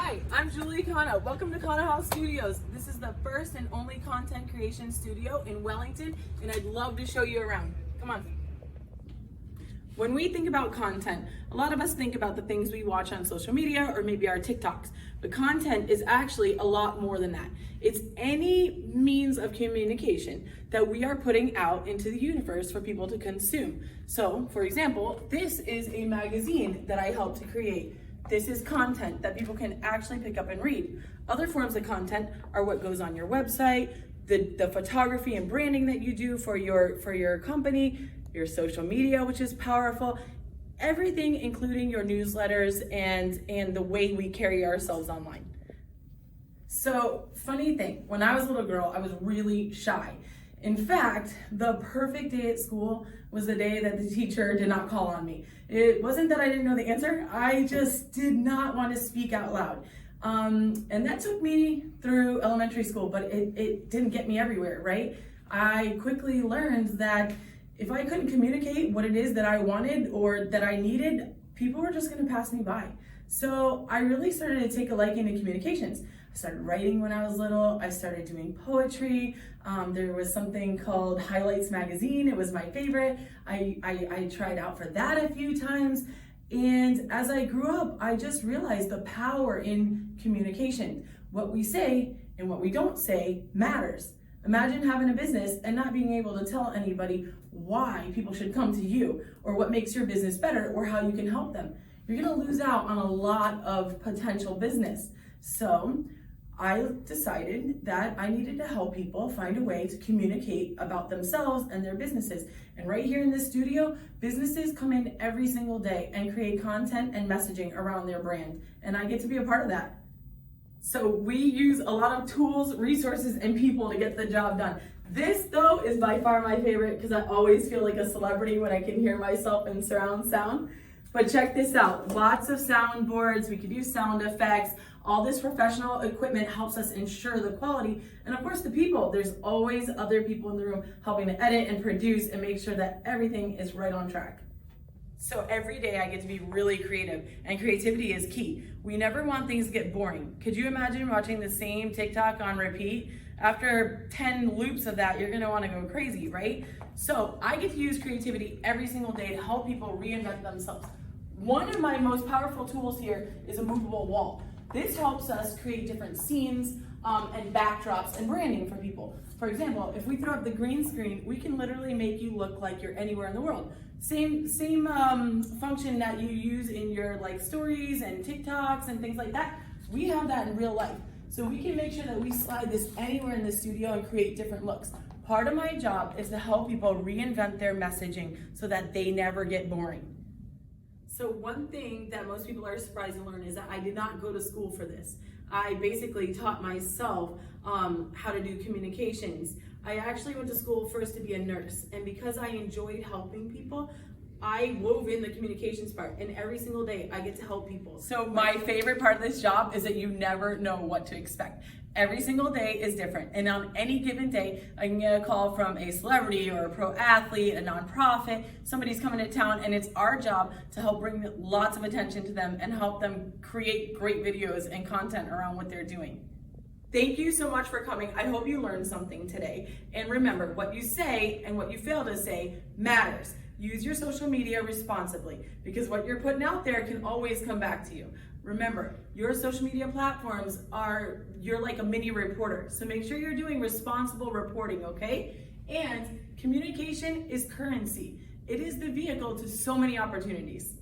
Hi, I'm Khanna. Welcome to Khanna House Studios. This is the first and only content creation studio in Wellington, and I'd love to show you around. Come on. When we think about content, a lot of us think about the things we watch on social media or maybe our TikToks, but content is actually a lot more than that. It's any means of communication that we are putting out into the universe for people to consume. So, for example, this is a magazine that I helped to create. This is content that people can actually pick up and read. Other forms of content are what goes on your website, the photography and branding that you do for your company, your social media, which is powerful, everything including your newsletters and the way we carry ourselves online. So, funny thing, when I was a little girl, I was really shy. In fact, the perfect day at school was the day that the teacher did not call on me. It wasn't that I didn't know the answer, I just did not want to speak out loud. And that took me through elementary school, but it didn't get me everywhere, right? I quickly learned that if I couldn't communicate what it is that I wanted or that I needed, people were just gonna pass me by. So I really started to take a liking to communications. I started writing when I was little. I started doing poetry. There was something called Highlights Magazine. It was my favorite. I tried out for that a few times. And as I grew up, I just realized the power in communication. What we say and what we don't say matters. Imagine having a business and not being able to tell anybody why people should come to you or what makes your business better or how you can help them. You're gonna lose out on a lot of potential business. So I decided that I needed to help people find a way to communicate about themselves and their businesses. And right here in this studio, businesses come in every single day and create content and messaging around their brand. And I get to be a part of that. So we use a lot of tools, resources, and people to get the job done. This, though, is by far my favorite because I always feel like a celebrity when I can hear myself in surround sound. But check this out, lots of soundboards, we could use sound effects. All this professional equipment helps us ensure the quality. And of course the people, there's always other people in the room helping to edit and produce and make sure that everything is right on track. So every day I get to be really creative, and creativity is key. We never want things to get boring. Could you imagine watching the same TikTok on repeat? After 10 loops of that, you're gonna wanna go crazy, right? So I get to use creativity every single day to help people reinvent themselves. One of my most powerful tools here is a movable wall. This helps us create different scenes and backdrops and branding for people. For example, if we throw up the green screen, we can literally make you look like you're anywhere in the world. Same function that you use in your stories and TikToks and things like that. We have that in real life. So we can make sure that we slide this anywhere in the studio and create different looks. Part of my job is to help people reinvent their messaging so that they never get boring. So one thing that most people are surprised to learn is that I did not go to school for this. I basically taught myself how to do communications. I actually went to school first to be a nurse, and because I enjoyed helping people, I wove in the communications part, and every single day I get to help people. So my favorite part of this job is that you never know what to expect. Every single day is different, and on any given day, I can get a call from a celebrity or a pro athlete, a nonprofit, somebody's coming to town, and it's our job to help bring lots of attention to them and help them create great videos and content around what they're doing. Thank you so much for coming. I hope you learned something today. And remember, what you say and what you fail to say matters. Use your social media responsibly because what you're putting out there can always come back to you. Remember, your social media platforms you're like a mini reporter. So make sure you're doing responsible reporting, okay? And communication is currency. It is the vehicle to so many opportunities.